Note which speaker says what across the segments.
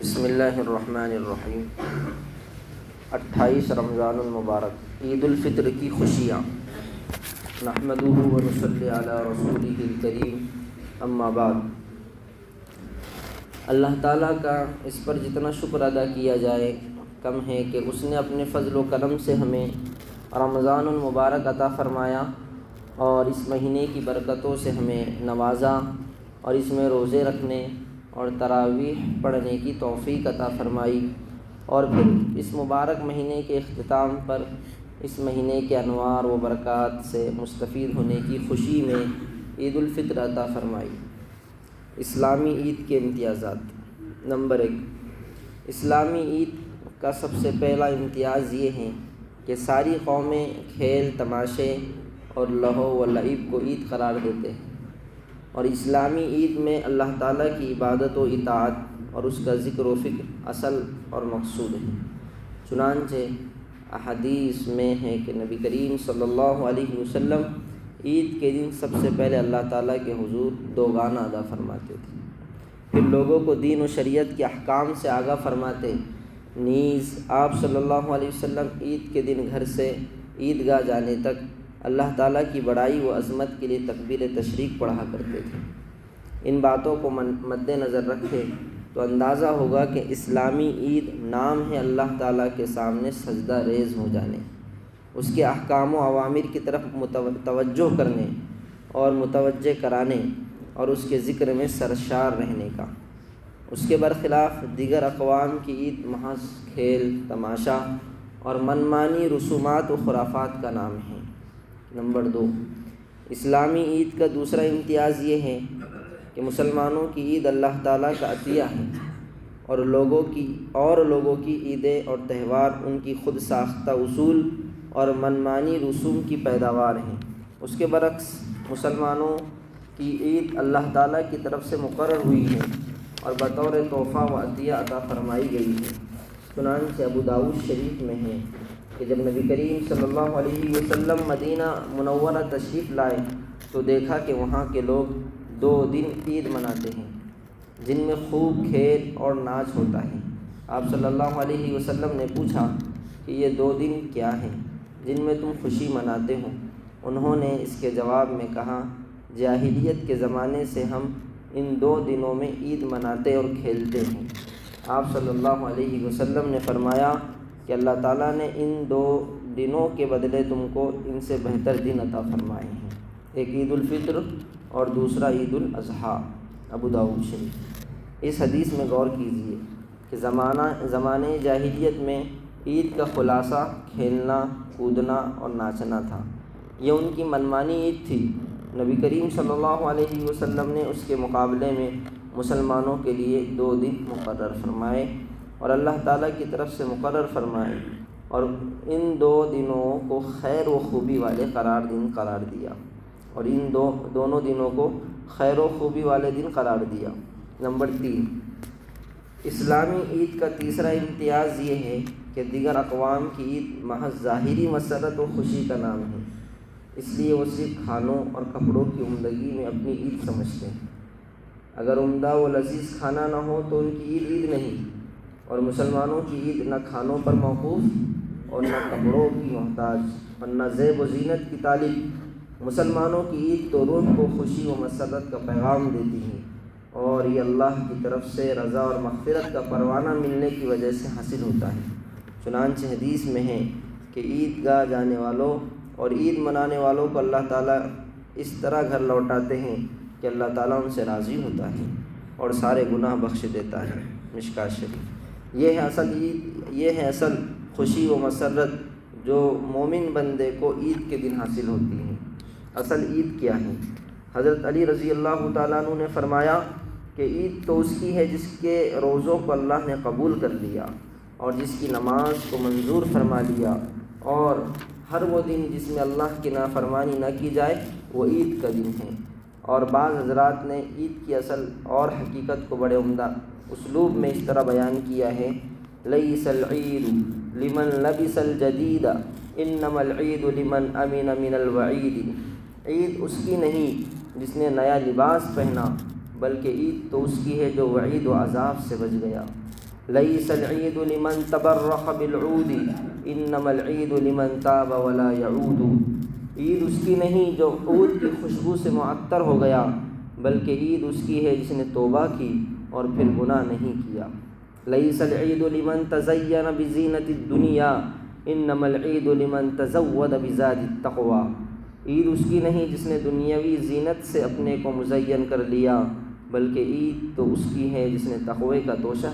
Speaker 1: بسم اللہ الرحمن الرحیم۔ 28 رمضان المبارک، عید الفطر کی خوشیاں۔ نحمدہ و نصلی علی رسولہ الکریم، اما بعد۔ اللہ تعالیٰ کا اس پر جتنا شکر ادا کیا جائے کم ہے کہ اس نے اپنے فضل و کرم سے ہمیں رمضان المبارک عطا فرمایا اور اس مہینے کی برکتوں سے ہمیں نوازا اور اس میں روزے رکھنے اور تراویح پڑھنے کی توفیق عطا فرمائی، اور پھر اس مبارک مہینے کے اختتام پر اس مہینے کے انوار و برکات سے مستفید ہونے کی خوشی میں عید الفطر عطا فرمائی۔ اسلامی عید کے امتیازات۔ نمبر 1، اسلامی عید کا سب سے پہلا امتیاز یہ ہے کہ ساری قومیں کھیل تماشے اور لہو و لعب کو عید قرار دیتے ہیں، اور اسلامی عید میں اللہ تعالیٰ کی عبادت و اطاعت اور اس کا ذکر و فکر اصل اور مقصود ہے۔ چنانچہ احادیث میں ہے کہ نبی کریم صلی اللہ علیہ وسلم عید کے دن سب سے پہلے اللہ تعالیٰ کے حضور 2 گانا ادا فرماتے تھے، پھر لوگوں کو دین و شریعت کے احکام سے آگاہ فرماتے۔ نیز آپ صلی اللہ علیہ وسلم عید کے دن گھر سے عیدگاہ جانے تک اللہ تعالیٰ کی بڑائی و عظمت کے لیے تکبیر تشریق پڑھا کرتے تھے۔ ان باتوں کو مد نظر رکھے تو اندازہ ہوگا کہ اسلامی عید نام ہے اللہ تعالیٰ کے سامنے سجدہ ریز ہو جانے، اس کے احکام و اوامر کی طرف توجہ کرنے اور متوجہ کرانے اور اس کے ذکر میں سرشار رہنے کا۔ اس کے برخلاف دیگر اقوام کی عید محض کھیل تماشا اور منمانی رسومات و خرافات کا نام ہے۔ نمبر 2، اسلامی عید کا دوسرا امتیاز یہ ہے کہ مسلمانوں کی عید اللہ تعالیٰ کا عطیہ ہے، اور لوگوں کی عیدیں اور تہوار ان کی خود ساختہ اصول اور منمانی رسوم کی پیداوار ہیں۔ اس کے برعکس مسلمانوں کی عید اللہ تعالیٰ کی طرف سے مقرر ہوئی ہے اور بطور تحفہ و عطیہ عطا فرمائی گئی ہے۔ چنانچہ ابو داؤد شریف میں ہے کہ جب نبی کریم صلی اللہ علیہ وسلم مدینہ منورہ تشریف لائے تو دیکھا کہ وہاں کے لوگ 2 دن عید مناتے ہیں جن میں خوب کھیل اور ناچ ہوتا ہے۔ آپ صلی اللہ علیہ وسلم نے پوچھا کہ یہ 2 دن کیا ہیں جن میں تم خوشی مناتے ہو؟ انہوں نے اس کے جواب میں کہا، جاہلیت کے زمانے سے ہم ان 2 دنوں میں عید مناتے اور کھیلتے ہیں۔ آپ صلی اللہ علیہ وسلم نے فرمایا کہ اللہ تعالیٰ نے ان 2 دنوں کے بدلے تم کو ان سے بہتر دن عطا فرمائے ہیں، ایک عید الفطر اور دوسرا عید الاضحیٰ۔ ابو داؤد شریف۔ اس حدیث میں غور کیجیے کہ زمانے جاہلیت میں عید کا خلاصہ کھیلنا کودنا اور ناچنا تھا، یہ ان کی منمانی عید تھی۔ نبی کریم صلی اللہ علیہ وسلم نے اس کے مقابلے میں مسلمانوں کے لیے 2 دن مقرر فرمائے اور اللہ تعالیٰ کی طرف سے مقرر فرمائے، اور ان 2 دنوں کو خیر و خوبی والے دن قرار دیا، اور ان دونوں دنوں کو خیر و خوبی والے دن قرار دیا۔ نمبر 3، اسلامی عید کا تیسرا امتیاز یہ ہے کہ دیگر اقوام کی عید محض ظاہری مسرت و خوشی کا نام ہے، اس لیے وہ صرف کھانوں اور کپڑوں کی عمدگی میں اپنی عید سمجھتے ہیں۔ اگر عمدہ و لذیذ کھانا نہ ہو تو ان کی عید نہیں، اور مسلمانوں کی عید نہ کھانوں پر موقوف اور نہ کپڑوں کی محتاج اور نہ زیب و زینت کی طالب۔ مسلمانوں کی عید تو روح کو خوشی و مسرت کا پیغام دیتی ہے، اور یہ اللہ کی طرف سے رضا اور مغفرت کا پروانہ ملنے کی وجہ سے حاصل ہوتا ہے۔ چنانچہ حدیث میں ہے کہ عید گاہ جانے والوں اور عید منانے والوں کو اللہ تعالیٰ اس طرح گھر لوٹاتے ہیں کہ اللہ تعالیٰ ان سے راضی ہوتا ہے اور سارے گناہ بخش دیتا ہے۔ مشکوٰۃ شریف۔ یہ ہے اصل خوشی و مسرت جو مومن بندے کو عید کے دن حاصل ہوتی ہے۔ اصل عید کیا ہے؟ حضرت علی رضی اللہ تعالیٰ عنہ نے فرمایا کہ عید تو اس کی ہے جس کے روزوں کو اللہ نے قبول کر لیا اور جس کی نماز کو منظور فرما لیا، اور ہر وہ دن جس میں اللہ کی نافرمانی نہ کی جائے وہ عید کا دن ہے۔ اور بعض حضرات نے عید کی اصل اور حقیقت کو بڑے عمدہ اسلوب میں اس طرح بیان کیا ہے، لیس العید لمن لبس الجدید انما العید لمن امن من الوعید۔ عید اس کی نہیں جس نے نیا لباس پہنا، بلکہ عید تو اس کی ہے جو وعید و عذاب سے بچ گیا۔ لیس العید لمن تبرخ بالعود انما العید لمن تاب ولا یعود، عید اس کی نہیں جو عود کی خوشبو سے معطر ہو گیا، بلکہ عید اس کی ہے جس نے توبہ کی اور پھر گناہ نہیں کیا۔ لیس العید لمن تزین بزینت الدنیا انما العید لمن تزود بزاد التقوی، عید اس کی نہیں جس نے دنیاوی زینت سے اپنے کو مزین کر لیا، بلکہ عید تو اس کی ہے جس نے تقوی کا توشہ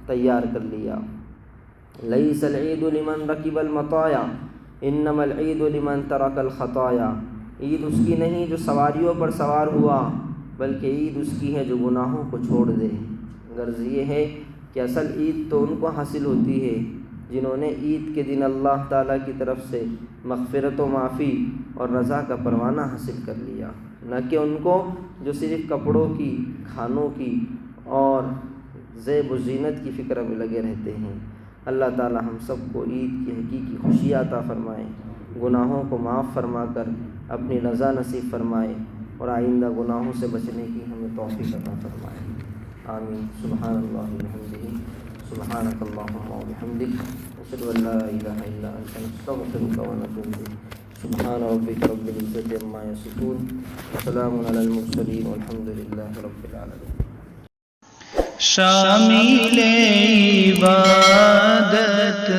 Speaker 1: تیار کر لیا۔ لیس العید لمن رکب المطایا انما العید لمن ترک الخطایا، عید اس کی نہیں جو سواریوں پر سوار ہوا، بلکہ عید اس کی ہے جو گناہوں کو چھوڑ دے۔ غرض یہ ہے کہ اصل عید تو ان کو حاصل ہوتی ہے جنہوں نے عید کے دن اللہ تعالیٰ کی طرف سے مغفرت و معافی اور رضا کا پروانہ حاصل کر لیا، نہ کہ ان کو جو صرف کپڑوں کی، کھانوں کی اور زیب و زینت کی فکر میں لگے رہتے ہیں۔ اللہ تعالیٰ ہم سب کو عید کی حقیقی خوشی عطا فرمائے، گناہوں کو معاف فرما کر اپنی رضا نصیب فرمائے اور آئندہ گناہوں سے بچنے کی ہمیں توفیق عطا فرمائے۔ آمین۔ سبحان اللہ وبحمدہ، سبحانک اللہم وبحمدک، اشہد ان لا الہ الا انت، نستغفرک ونتوب الیک۔ سبحان ربک رب العزۃ عما یصفون، وسلام علی المرسلین والحمد للہ رب العالمین۔
Speaker 2: شامل عبادت